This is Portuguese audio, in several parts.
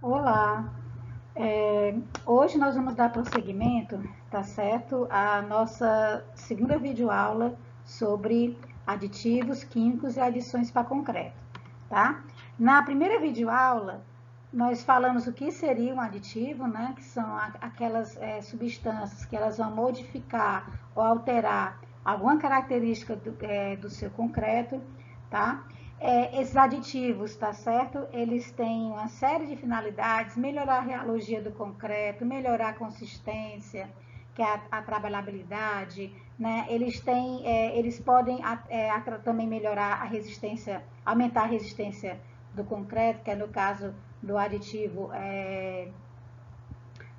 Olá, hoje nós vamos dar prosseguimento, tá certo? A nossa segunda videoaula sobre aditivos químicos e adições para concreto, tá? Na primeira videoaula, nós falamos o que seria um aditivo, né? Que são aquelas substâncias que elas vão modificar ou alterar alguma característica do seu concreto, tá? Esses aditivos, tá certo? Eles têm uma série de finalidades: melhorar a realogia do concreto, melhorar a consistência, que é a trabalhabilidade, né? Eles podem também melhorar a resistência, aumentar a resistência do concreto, que é no caso do aditivo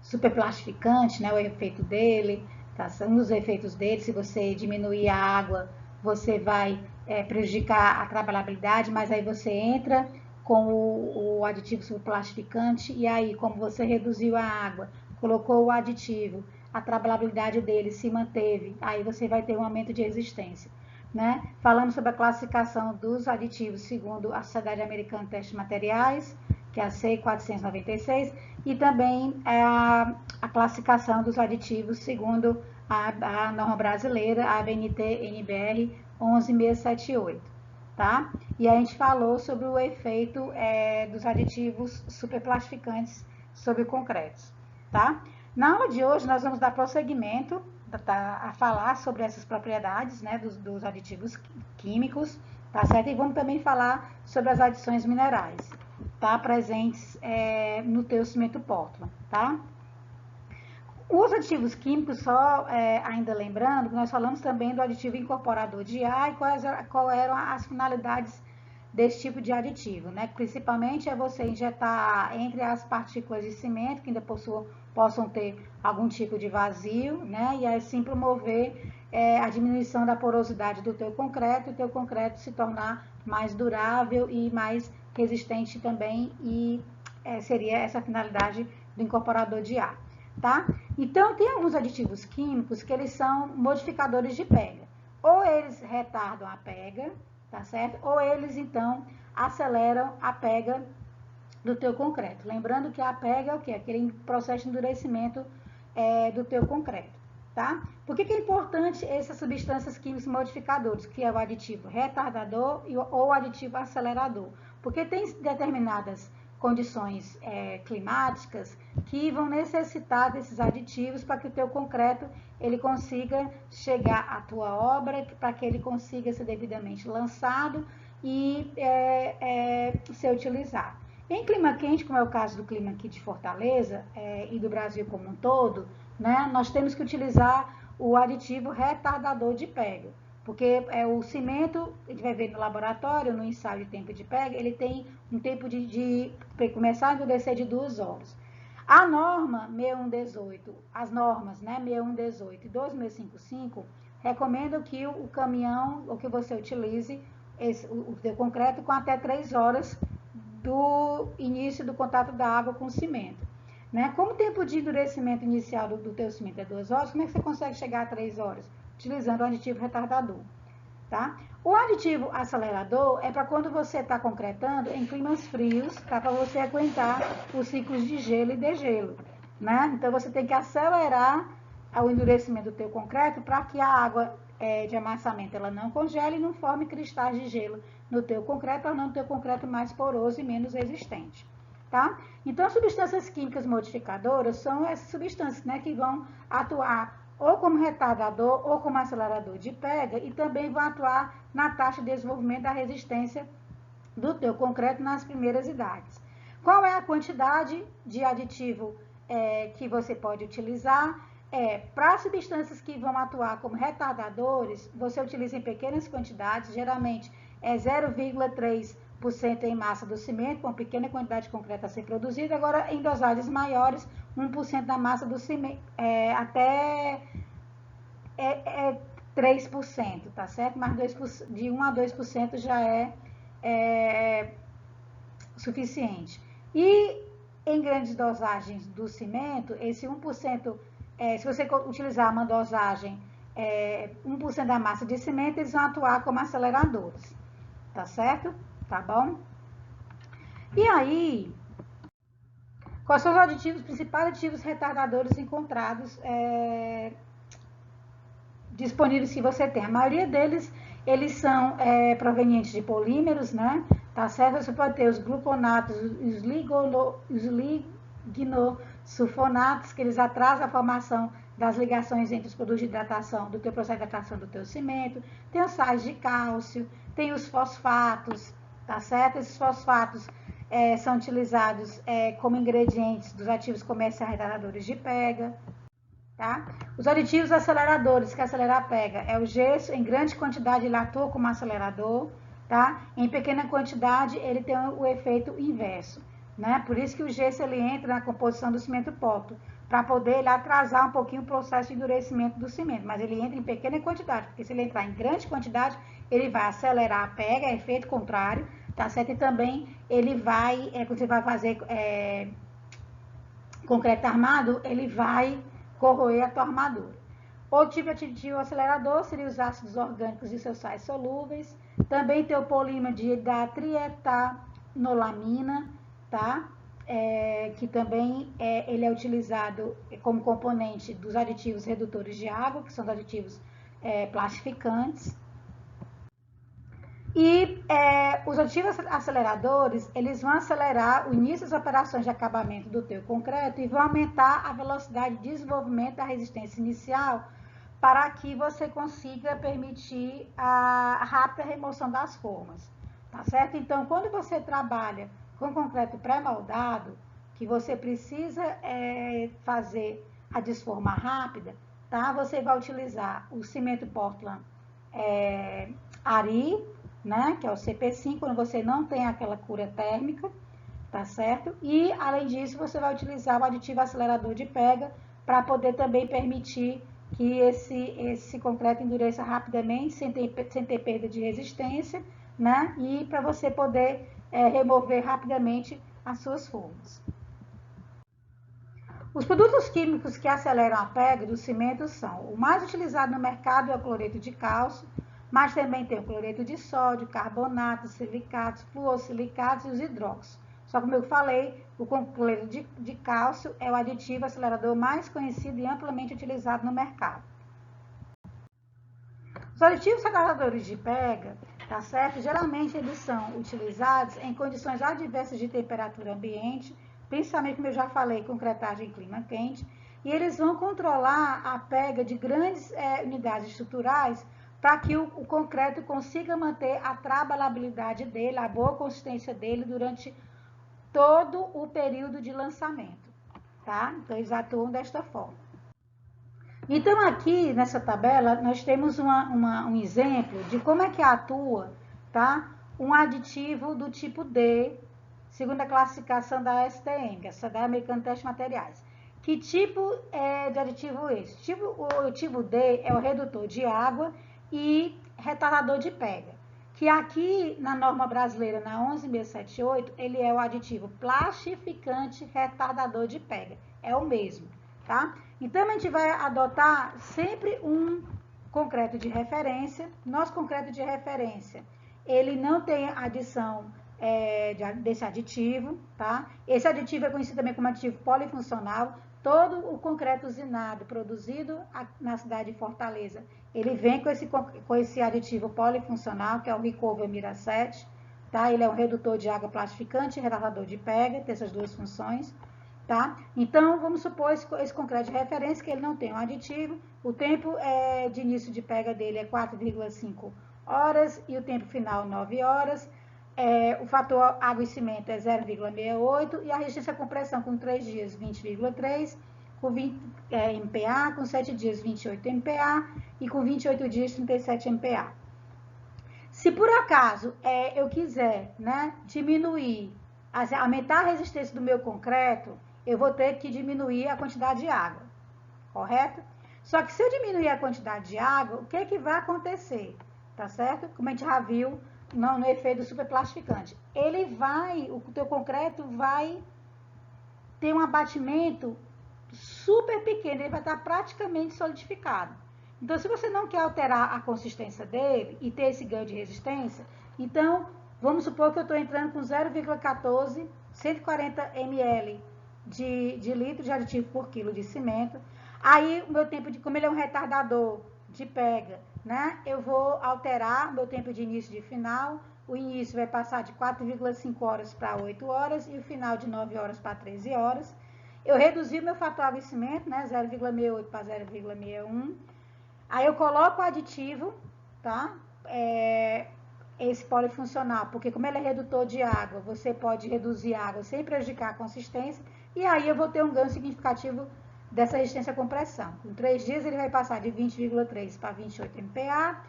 superplastificante, né? O efeito dele, tá? Um dos efeitos dele, se você diminuir a água, você vai prejudicar a trabalhabilidade, mas aí você entra com o aditivo superplastificante e aí, como você reduziu a água, colocou o aditivo, a trabalhabilidade dele se manteve, aí você vai ter um aumento de resistência. Né? Falamos sobre a classificação dos aditivos segundo a Sociedade Americana de Testes de Materiais, que é a C 496, e também a classificação dos aditivos segundo a norma brasileira, a ABNT-NBR 11678, tá? E a gente falou sobre o efeito dos aditivos superplastificantes sobre concretos, tá? Na aula de hoje nós vamos dar prosseguimento a falar sobre essas propriedades, né, dos aditivos químicos, tá certo? E vamos também falar sobre as adições minerais, tá? Presentes no teu cimento Portland, tá? Os aditivos químicos, só ainda lembrando, que nós falamos também do aditivo incorporador de ar e quais eram as finalidades desse tipo de aditivo, né? Principalmente é você injetar entre as partículas de cimento, que ainda possam ter algum tipo de vazio, né? E assim promover a diminuição da porosidade do teu concreto, e o teu concreto se tornar mais durável e mais resistente também, e seria essa a finalidade do incorporador de ar, tá? Então, tem alguns aditivos químicos que eles são modificadores de pega. Ou eles retardam a pega, tá certo? Ou eles, então, aceleram a pega do teu concreto. Lembrando que a pega é o quê? Aquele processo de endurecimento do teu concreto, tá? Por que é importante essas substâncias químicas modificadoras, que é o aditivo retardador ou o aditivo acelerador? Porque tem determinadas condições climáticas que vão necessitar desses aditivos para que o teu concreto ele consiga chegar à tua obra, para que ele consiga ser devidamente lançado e ser utilizado. Em clima quente, como é o caso do clima aqui de Fortaleza e do Brasil como um todo, né, nós temos que utilizar o aditivo retardador de pega, porque o cimento, a gente vai ver no laboratório, no ensaio de tempo de pega, ele tem um tempo de começar a endurecer de 2 horas. A norma 6118, as normas, né, 6118 e 2655, recomendam que o caminhão, ou que você utilize o teu concreto com até 3 horas do início do contato da água com o cimento. Né? Como o tempo de endurecimento inicial do teu cimento é 2 horas, como é que você consegue chegar a 3 horas? Utilizando o aditivo retardador. Tá? O aditivo acelerador é para quando você está concretando em climas frios, tá? Para você aguentar os ciclos de gelo e degelo. Né? Então você tem que acelerar o endurecimento do teu concreto para que a água de amassamento ela não congele e não forme cristais de gelo no teu concreto, tornando o teu concreto mais poroso e menos resistente. Tá? Então, as substâncias químicas modificadoras são essas substâncias, né, que vão atuar ou como retardador ou como acelerador de pega e também vão atuar na taxa de desenvolvimento da resistência do teu concreto nas primeiras idades. Qual é a quantidade de aditivo que você pode utilizar? Para substâncias que vão atuar como retardadores, você utiliza em pequenas quantidades, geralmente é 0,3% em massa do cimento, com uma pequena quantidade de concreto a ser produzida. Agora, em dosagens maiores, 1% da massa do cimento, até 3%, tá certo? Mas 2%, de 1 a 2% já é suficiente. E em grandes dosagens do cimento, esse 1%, se você utilizar uma dosagem 1% da massa de cimento, eles vão atuar como aceleradores, tá certo? Tá bom? E aí, Quais são os principais aditivos retardadores encontrados disponíveis que você tem? A maioria deles, eles são provenientes de polímeros, né? Tá certo? Você pode ter os gluconatos, os lignosulfonatos, que eles atrasam a formação das ligações entre os produtos de hidratação do teu processo de hidratação do teu cimento. Tem os sais de cálcio, tem os fosfatos, tá certo? Esses fosfatos são utilizados como ingredientes dos ativos comerciais retardadores de pega. Tá? Os aditivos aceleradores que acelera a pega é o gesso, em grande quantidade ele atua como acelerador, tá? Em pequena quantidade ele tem o efeito inverso, né? Por isso que o gesso ele entra na composição do cimento porto, para poder ele atrasar um pouquinho o processo de endurecimento do cimento, mas ele entra em pequena quantidade, porque se ele entrar em grande quantidade, ele vai acelerar a pega, é efeito contrário, tá certo? E também ele vai, quando você vai fazer concreto armado, ele vai corroer a tua armadura. Outro tipo de aditivo acelerador seria os ácidos orgânicos e seus sais solúveis. Também tem o polímero da trietanolamina, tá? Que também ele é utilizado como componente dos aditivos redutores de água, que são os aditivos plastificantes. E os aditivos aceleradores, eles vão acelerar o início das operações de acabamento do teu concreto e vão aumentar a velocidade de desenvolvimento da resistência inicial para que você consiga permitir a rápida remoção das formas, tá certo? Então, quando você trabalha com concreto pré-moldado, que você precisa fazer a desforma rápida, tá? Você vai utilizar o cimento Portland Ari, né, que é o CP5, quando você não tem aquela cura térmica, tá certo? E, além disso, você vai utilizar o aditivo acelerador de pega para poder também permitir que esse concreto endureça rapidamente, sem ter perda de resistência, né? E para você poder remover rapidamente as suas formas. Os produtos químicos que aceleram a pega do cimento são: o mais utilizado no mercado é o cloreto de cálcio, mas também tem o cloreto de sódio, carbonatos, silicatos, fluossilicatos e os hidróxidos. Só como eu falei, o cloreto de cálcio é o aditivo acelerador mais conhecido e amplamente utilizado no mercado. Os aditivos aceleradores de pega, tá certo? Geralmente eles são utilizados em condições adversas de temperatura ambiente, principalmente, como eu já falei, concretagem em clima quente, e eles vão controlar a pega de grandes unidades estruturais para que o concreto consiga manter a trabalhabilidade dele, a boa consistência dele durante todo o período de lançamento, tá? Então, eles atuam desta forma. Então, aqui nessa tabela, nós temos um exemplo de como é que atua, tá? Um aditivo do tipo D, segundo a classificação da STM, que é a Sociedade Americana de Testes de Materiais. Que tipo de aditivo é esse? O tipo D é o redutor de água e retardador de pega, que aqui na norma brasileira, na 11678, ele é o aditivo plastificante retardador de pega, é o mesmo, tá? Então, a gente vai adotar sempre um concreto de referência. Nosso concreto de referência, ele não tem adição desse aditivo, tá? Esse aditivo é conhecido também como aditivo polifuncional. Todo o concreto usinado produzido na cidade de Fortaleza, ele vem com esse aditivo polifuncional, que é o Recover Mira 7, tá? Ele é um redutor de água plastificante e retardador de pega, tem essas duas funções, tá? Então, vamos supor esse concreto de referência, que ele não tem um aditivo, o tempo de início de pega dele é 4,5 horas e o tempo final 9 horas, o fator água e cimento é 0,68 e a resistência à compressão com 3 dias 20,3, com 20 MPa, com 7 dias 28 MPa e com 28 dias 37 MPa. Se por acaso eu quiser, né, diminuir, aumentar a resistência do meu concreto, eu vou ter que diminuir a quantidade de água, correto? Só que se eu diminuir a quantidade de água, o que vai acontecer? Tá certo? Como a gente já viu no efeito do superplastificante. O teu concreto vai ter um abatimento super pequeno, ele vai estar praticamente solidificado. Então, se você não quer alterar a consistência dele e ter esse ganho de resistência, então, vamos supor que eu estou entrando com 0,14, 140 ml de litro de aditivo por quilo de cimento. Aí, o meu tempo de, como ele é um retardador de pega, né? Eu vou alterar meu tempo de início e de final. O início vai passar de 4,5 horas para 8 horas e o final de 9 horas para 13 horas. Eu reduzi meu fator aquecimento, né? 0,68 para 0,61. Aí eu coloco o aditivo, tá? Esse polifuncional, porque como ele é redutor de água, você pode reduzir a água sem prejudicar a consistência, e aí eu vou ter um ganho significativo dessa resistência à compressão. Com 3 dias ele vai passar de 20,3 para 28 MPa,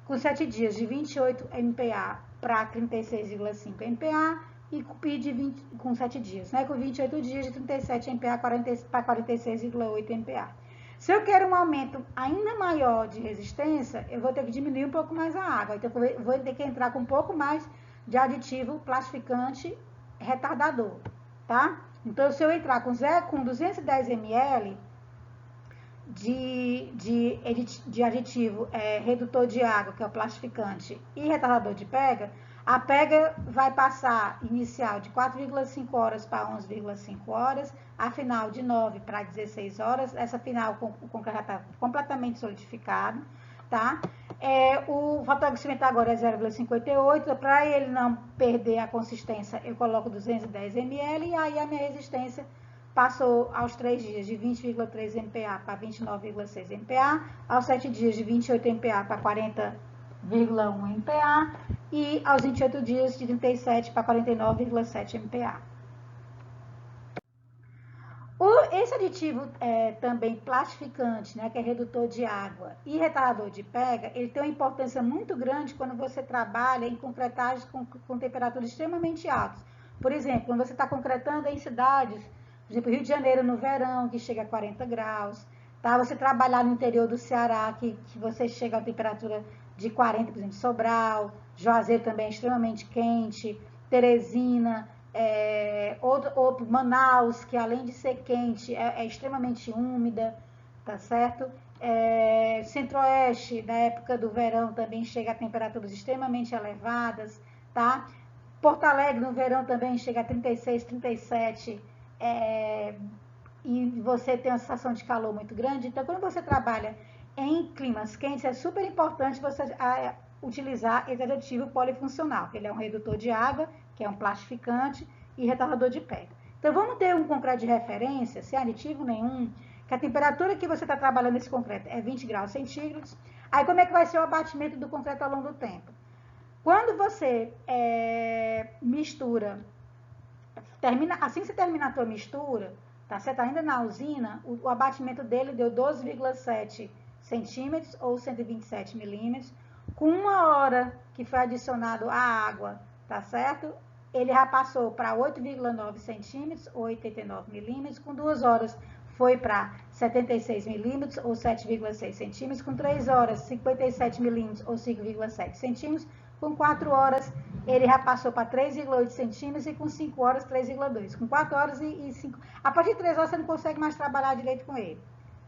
com 7 dias de 28 MPa para 36,5 MPa, e com 7 dias, né? Com 28 dias de 37 MPa para 46,8 MPa. Se eu quero um aumento ainda maior de resistência, eu vou ter que diminuir um pouco mais a água. Então, eu vou ter que entrar com um pouco mais de aditivo plastificante retardador, tá? Então, se eu entrar com 210 ml de aditivo redutor de água, que é o plastificante, e retardador de pega, a pega vai passar inicial de 4,5 horas para 11,5 horas, a final de 9 para 16 horas, essa final com o concreto já está completamente solidificado, tá? O fator de aquecimento agora é 0,58, para ele não perder a consistência, eu coloco 210 ml, e aí a minha resistência passou aos 3 dias de 20,3 MPa para 29,6 MPa, aos 7 dias de 28 MPa para 40,1 MPa e aos 28 dias de 37 para 49,7 MPa. Esse aditivo também plastificante, né, que é redutor de água e retardador de pega, ele tem uma importância muito grande quando você trabalha em concretagens com temperaturas extremamente altas. Por exemplo, quando você está concretando em cidades, por exemplo, Rio de Janeiro no verão, que chega a 40 graus, tá? Você trabalhar no interior do Ceará, que você chega a temperatura de 40, por exemplo, Sobral, Juazeiro também é extremamente quente, Teresina, ou Manaus, que além de ser quente, é extremamente úmida, tá certo? Centro-Oeste, na época do verão, também chega a temperaturas extremamente elevadas, tá? Porto Alegre, no verão, também chega a 36, 37, e você tem uma sensação de calor muito grande. Então, quando você trabalha em climas quentes, é super importante você utilizar esse aditivo polifuncional, que ele é um redutor de água, que é um plastificante e retardador de pega. Então, vamos ter um concreto de referência, sem aditivo nenhum, que a temperatura que você está trabalhando nesse concreto é 20 graus centígrados. Aí, como é que vai ser o abatimento do concreto ao longo do tempo? Quando você mistura, assim que você termina a tua mistura, tá certo? Ainda na usina, o abatimento dele deu 12,7 centímetros ou 127 milímetros. Com 1 hora que foi adicionado a água, tá certo? Ele já passou para 8,9 centímetros ou 89 milímetros. Com 2 horas foi para 76 milímetros ou 7,6 centímetros. Com 3 horas, 57 milímetros ou 5,7 centímetros. Com 4 horas, ele já passou para 3,8 centímetros e com 5 horas, 3,2. Com 4 horas e 5... A partir de 3 horas, você não consegue mais trabalhar direito com ele,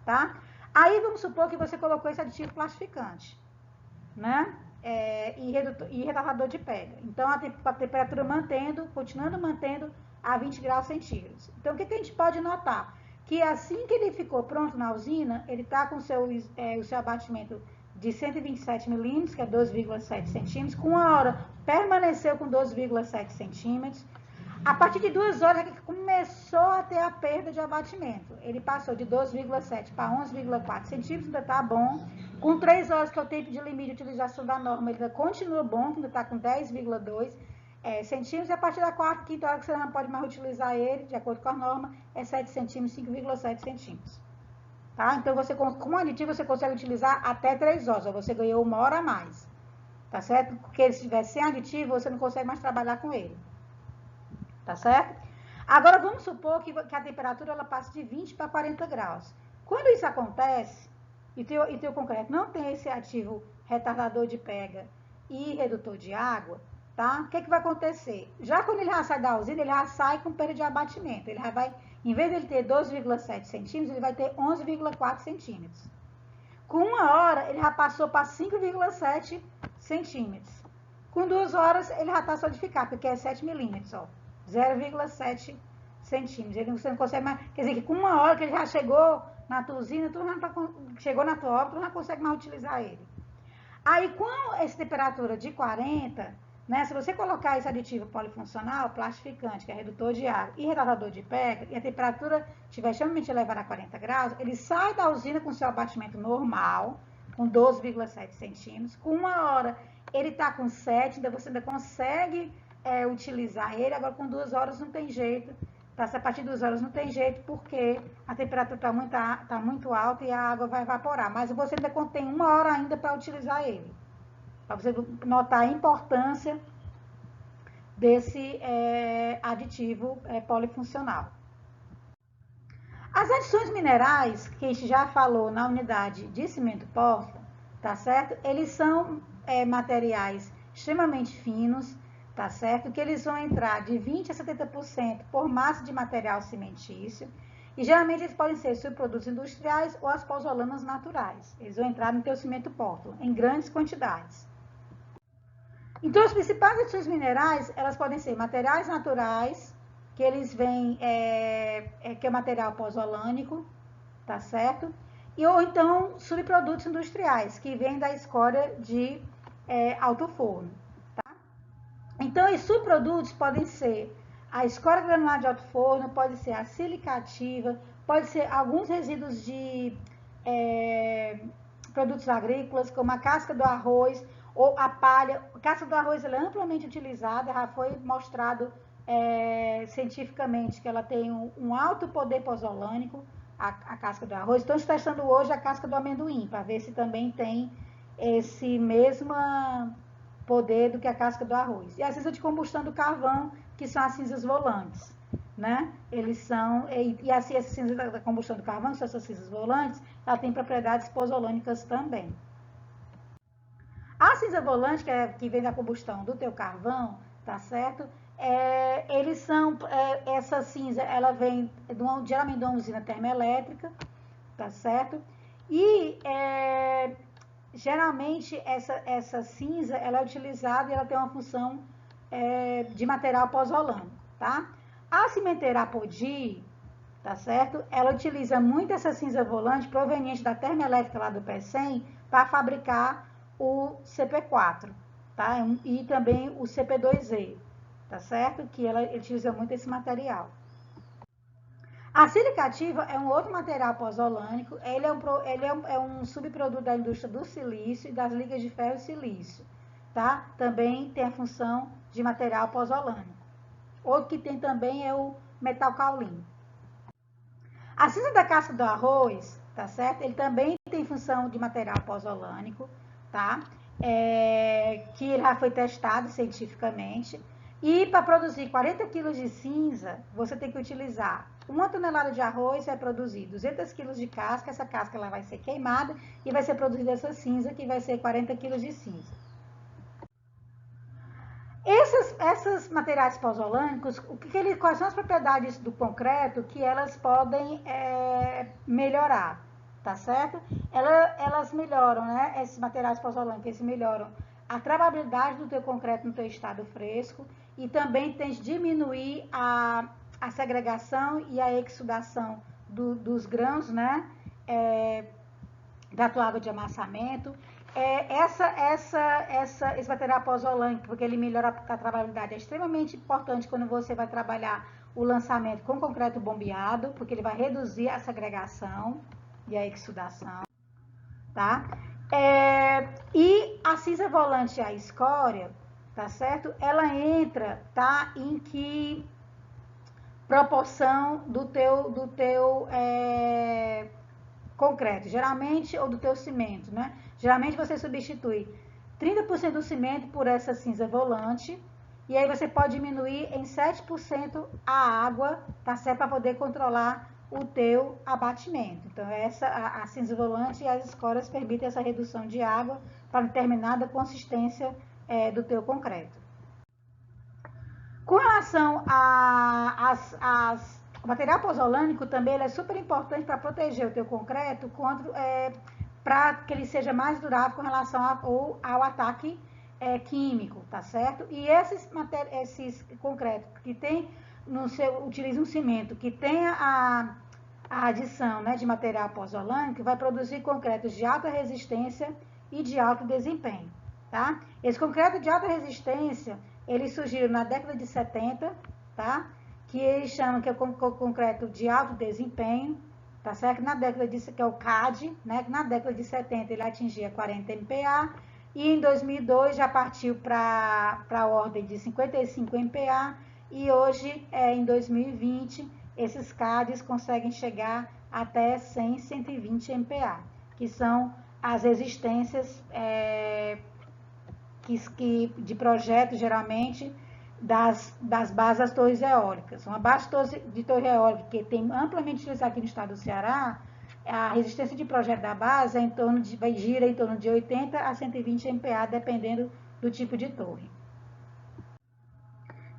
tá? Aí, vamos supor que você colocou esse aditivo plastificante, né? E retardador de pega. Então, a temperatura continuando mantendo a 20 graus centígrados. Então, o que a gente pode notar? Que assim que ele ficou pronto na usina, ele está com o seu abatimento de 127 milímetros, que é 12,7 centímetros. Com 1 hora, permaneceu com 12,7 centímetros. A partir de 2 horas, ele começou a ter a perda de abatimento. Ele passou de 12,7 para 11,4 centímetros, ainda está bom. Com 3 horas, que é o tempo de limite de utilização da norma, ele ainda continua bom, ainda está com 10,2 centímetros. E a partir da 4ª, 5ª hora que você não pode mais utilizar ele, de acordo com a norma, é 7 centímetros, 5,7 centímetros. Tá? Então, com aditivo, você consegue utilizar até 3 horas, ou você ganhou 1 hora a mais. Tá certo? Porque se estiver sem aditivo, você não consegue mais trabalhar com ele. Tá certo? Agora, vamos supor que a temperatura ela passe de 20 para 40 graus. Quando isso acontece, e teu concreto não tem esse ativo retardador de pega e redutor de água, tá? O que vai acontecer? Já quando ele já sai da usina, ele já sai com perda de abatimento. Ele já vai, em vez de ele ter 12,7 centímetros, ele vai ter 11,4 centímetros. Com 1 hora, ele já passou para 5,7 centímetros. Com 2 horas, ele já está solidificado, porque é 7 milímetros, ó. 0,7 centímetros. Você não consegue mais, quer dizer, que com 1 hora que ele já chegou na tua usina, chegou na tua obra, tu não consegue mais utilizar ele. Aí, com essa temperatura de 40, né, se você colocar esse aditivo polifuncional, plastificante, que é redutor de água e retardador de pega, e a temperatura estiver extremamente elevada a 40 graus, ele sai da usina com seu abatimento normal, com 12,7 centímetros. Com 1 hora, ele está com 7, você ainda consegue utilizar ele. Agora, com 2 horas não tem jeito. Tá? A partir de 2 horas não tem jeito, porque a temperatura está muito alta e a água vai evaporar. Mas você ainda tem 1 hora ainda para utilizar ele. Para você notar a importância desse aditivo polifuncional. As adições minerais, que a gente já falou na unidade de cimento Portland, tá certo? Eles são materiais extremamente finos, tá certo? Que eles vão entrar de 20% a 70% por massa de material cimentício. E geralmente eles podem ser subprodutos industriais ou as pozolanas naturais. Eles vão entrar no teu cimento Portland em grandes quantidades. Então, as principais adições minerais, elas podem ser materiais naturais, que eles vêm, que é material pozolânico, tá certo? Ou então, subprodutos industriais, que vêm da escória de alto forno, tá? Então, os subprodutos podem ser a escória granular de alto forno, pode ser a silicativa, pode ser alguns resíduos de produtos agrícolas, como a casca do arroz, ou a palha. A casca do arroz ela é amplamente utilizada, já foi mostrado cientificamente que ela tem um alto poder pozolânico, a casca do arroz. Estamos testando hoje a casca do amendoim, para ver se também tem esse mesmo poder do que a casca do arroz. E a cinza de combustão do carvão, que são as cinzas volantes, né? Eles são, e assim, essa cinza da combustão do carvão, que são essas cinzas volantes, ela tem propriedades pozolânicas também. A cinza volante, que vem da combustão do teu carvão, tá certo? Eles são, essa cinza, ela vem geralmente de uma usina termoelétrica, tá certo? E geralmente essa cinza, ela é utilizada e ela tem uma função de material pozolânico, tá? A cimenteira Apodi, tá certo? Ela utiliza muito essa cinza volante proveniente da termoelétrica lá do PE100 para fabricar o CP4, tá? E também o CP2E, tá certo? Que ela utiliza muito esse material. A silicativa é um outro material pozolânico, ele é um subproduto da indústria do silício e das ligas de ferro e silício, tá? Também tem a função de material pozolânico. Outro que tem também é o metal caulino. A cinza da casca do arroz, tá certo? Ele também tem função de material pozolânico, tá? Que ele já foi testado cientificamente. E para produzir 40 kg de cinza, você tem que utilizar 1 tonelada de arroz, vai produzir 200 kg de casca, essa casca ela vai ser queimada e vai ser produzida essa cinza, que vai ser 40 kg de cinza. Esses materiais pozolânicos, quais são as propriedades do concreto que elas podem melhorar, tá certo? Elas melhoram, né? Esses materiais pozolânicos, eles melhoram a travabilidade do teu concreto no teu estado fresco e também tens diminuir a segregação e a exudação dos grãos, né? Da tua água de amassamento. Esse material pozolânico, porque ele melhora a travabilidade, é extremamente importante quando você vai trabalhar o lançamento com concreto bombeado, porque ele vai reduzir a segregação e a exudação, tá? E a cinza volante e a escória, tá certo? Ela entra, tá? Em que proporção do teu concreto, geralmente, ou do teu cimento, né? Geralmente você substitui 30% do cimento por essa cinza volante, e aí você pode diminuir em 7% a água, tá certo? Para poder controlar o teu abatimento. Então, a cinza volante e as escórias permitem essa redução de água para determinada consistência do teu concreto. Com relação o material pozolânico também ele é super importante para proteger o teu concreto para que ele seja mais durável com relação ao ataque químico, tá certo? E esses concretos que tem utiliza um cimento que tenha a adição, né, de material pozolânico, vai produzir concretos de alta resistência e de alto desempenho, tá? Esse concreto de alta resistência, ele surgiu na década de 70, tá? Que eles chamam que é o concreto de alto desempenho, tá certo? Que é o CAD, né? Na década de 70 ele atingia 40 MPa e em 2002 já partiu para a ordem de 55 MPa e hoje, em 2020, esses CADs conseguem chegar até 100, 120 MPa, que são as resistências de projeto, geralmente, das bases das torres eólicas. Uma base de torre eólica que tem amplamente utilizada aqui no estado do Ceará, a resistência de projeto da base gira em torno de 80 a 120 MPa, dependendo do tipo de torre.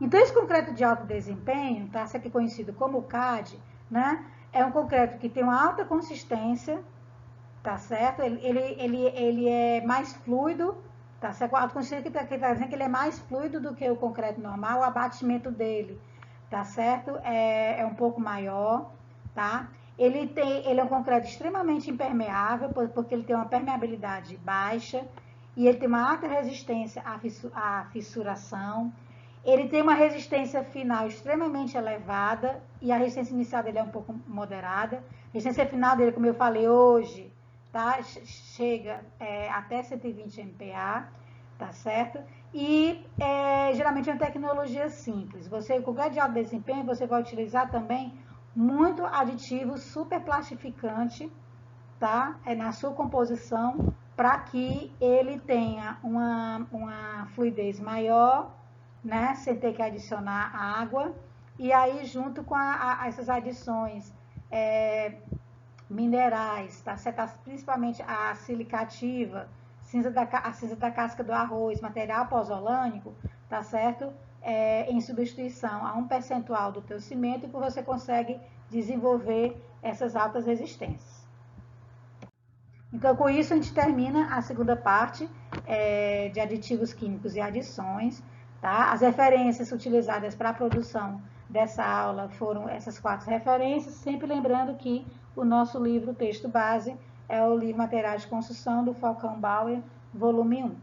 Então, esse concreto de alto desempenho, tá? Isso aqui conhecido como CAD, né? É um concreto que tem uma alta consistência, tá certo? Ele é mais fluido, tá certo? O alto consistência que está dizendo que ele é mais fluido do que o concreto normal, o abatimento dele, tá certo? É um pouco maior, tá? Ele é um concreto extremamente impermeável, porque ele tem uma permeabilidade baixa e ele tem uma alta resistência à fissuração. Ele tem uma resistência final extremamente elevada e a resistência inicial dele é um pouco moderada. A resistência final dele, como eu falei hoje, tá? Chega até 120 MPa, tá certo? E geralmente é uma tecnologia simples. Com o concreto de alto desempenho, você vai utilizar também muito aditivo super plastificante, tá? Na sua composição, para que ele tenha uma fluidez maior, né, sem ter que adicionar água, e aí junto com essas adições minerais, tá certo? Principalmente a silicativa, a cinza da casca do arroz, material pozolânico, tá certo? Em substituição a um percentual do teu cimento, que você consegue desenvolver essas altas resistências. Então, com isso, a gente termina a segunda parte de aditivos químicos e adições. Tá? As referências utilizadas para a produção dessa aula foram essas 4 referências, sempre lembrando que o nosso livro texto base é o livro Materiais de Construção, do Falcão Bauer, volume 1.